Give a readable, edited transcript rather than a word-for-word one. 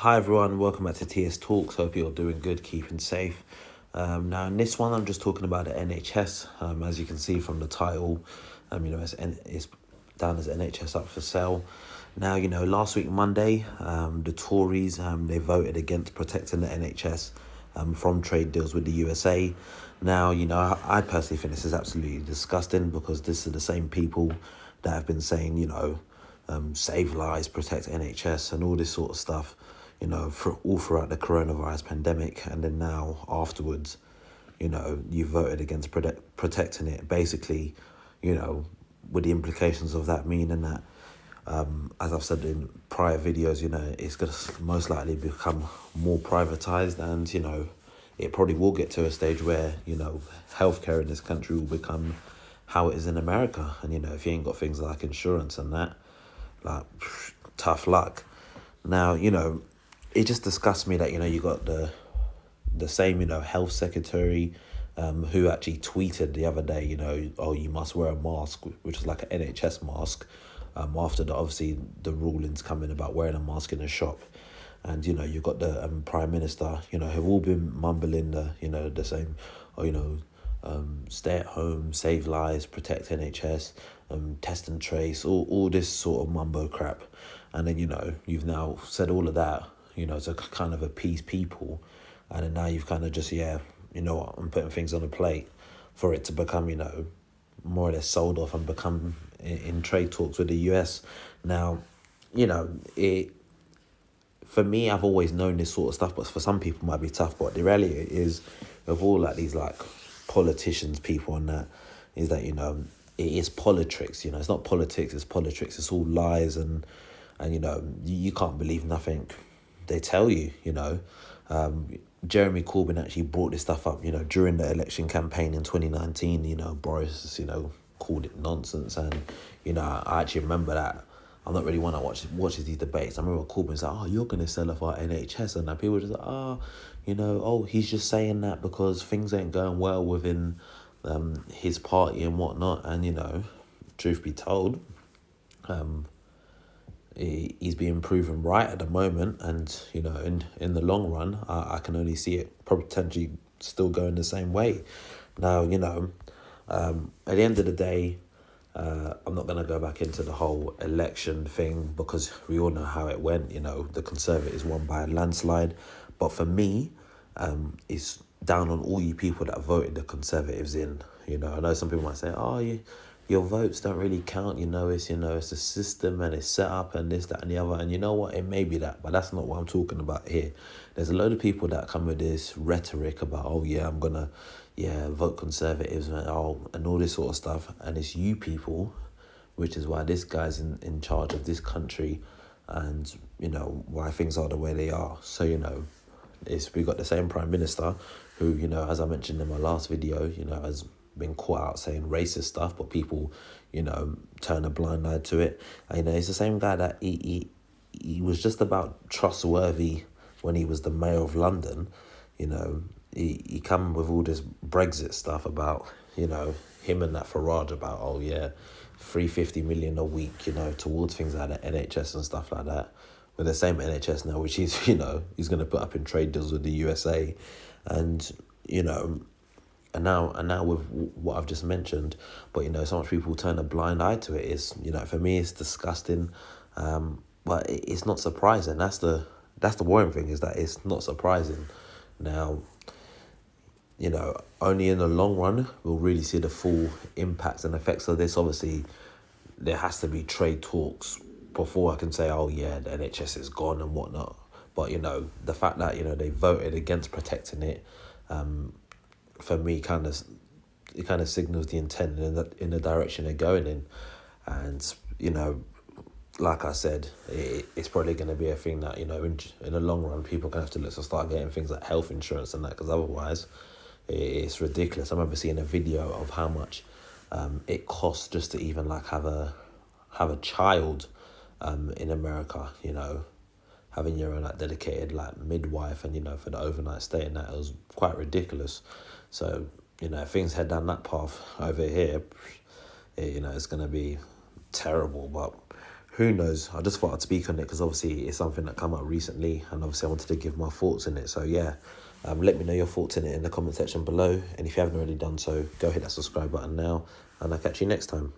Hi everyone, welcome back to TS Talks. Hope you're doing good, keeping safe. Now in this one, I'm just talking about the NHS. As you can see from the title, it's down as NHS Up For Sale. Now, last week Monday, the Tories they voted against protecting the NHS from trade deals with the USA. Now, I personally think this is absolutely disgusting because this is the same people that have been saying, save lives, protect NHS, and all this sort of stuff, for all throughout the coronavirus pandemic, and then now afterwards, you voted against protecting it. Basically, with the implications of that meaning that, as I've said in prior videos, it's going to most likely become more privatized, and it probably will get to a stage where healthcare in this country will become how it is in America. And if you ain't got things like insurance and that, like, tough luck. Now, it just disgusts me that you got the same health secretary who actually tweeted the other day, oh, you must wear a mask, which is like an NHS mask, after obviously the rulings coming about wearing a mask in a shop. And you've got the prime minister, who've all been mumbling the same, stay at home, save lives, protect NHS, test and trace, all this sort of mumbo crap. And then you've now said all of that, to kind of appease people, and then now you've kind of just I'm putting things on a plate for it to become more or less sold off and become in trade talks with the US. Now, it, for me, I've always known this sort of stuff, but for some people it might be tough. But the reality is, of all like these like politicians, people and that, is that it is politics. It's not politics, it's politics. It's all lies, and you can't believe nothing they tell you. Jeremy Corbyn actually brought this stuff up during the election campaign in 2019. Boris called it nonsense, and I actually remember that. I'm not really one that watches these debates. I remember Corbyn's like, oh, you're going to sell off our NHS, and that people were just like, he's just saying that because things ain't going well within his party and whatnot. And truth be told, he's being proven right at the moment, and in the long run, I can only see it potentially still going the same way. Now, at the end of the day, I'm not going to go back into the whole election thing because we all know how it went. The Conservatives won by a landslide. But for me, it's down on all you people that voted the Conservatives in. I know some people might say, oh, your votes don't really count. It's a system and it's set up and this, that and the other. And you know what? It may be that, but that's not what I'm talking about here. There's a load of people that come with this rhetoric about, oh, yeah, I'm going to vote Conservatives and all this sort of stuff. And it's you people, which is why this guy's in charge of this country, and why things are the way they are. So we got the same prime minister who as I mentioned in my last video, has been caught out saying racist stuff, but people turn a blind eye to it. And, it's the same guy that he was just about trustworthy when he was the mayor of London. He come with all this Brexit stuff about, him and that Farage about, 350 million a week, towards things like the NHS and stuff like that. With the same NHS now, which he's, he's going to put up in trade deals with the USA. And, and now with what I've just mentioned, but, so much people turn a blind eye to it. Is, for me, it's disgusting. But it's not surprising. That's the worrying thing, is that it's not surprising. Now, only in the long run we'll really see the full impacts and effects of this. Obviously, there has to be trade talks before I can say, oh yeah, the NHS is gone and whatnot. But the fact that they voted against protecting it, for me, kind of signals the intent in the direction they're going in. And like I said, it's probably going to be a thing that in the long run people are going to have to look to start getting things like health insurance and that, because otherwise it's ridiculous. I remember seeing a video of how much it costs just to even like have a child in America. Having your own like dedicated like midwife and for the overnight stay, and that, it was quite ridiculous. So if things head down that path over here, it's going to be terrible. But who knows? I just thought I'd speak on it because obviously it's something that came up recently, and obviously I wanted to give my thoughts in it. So yeah, let me know your thoughts in it in the comment section below. And if you haven't already done so, go hit that subscribe button now, and I'll catch you next time.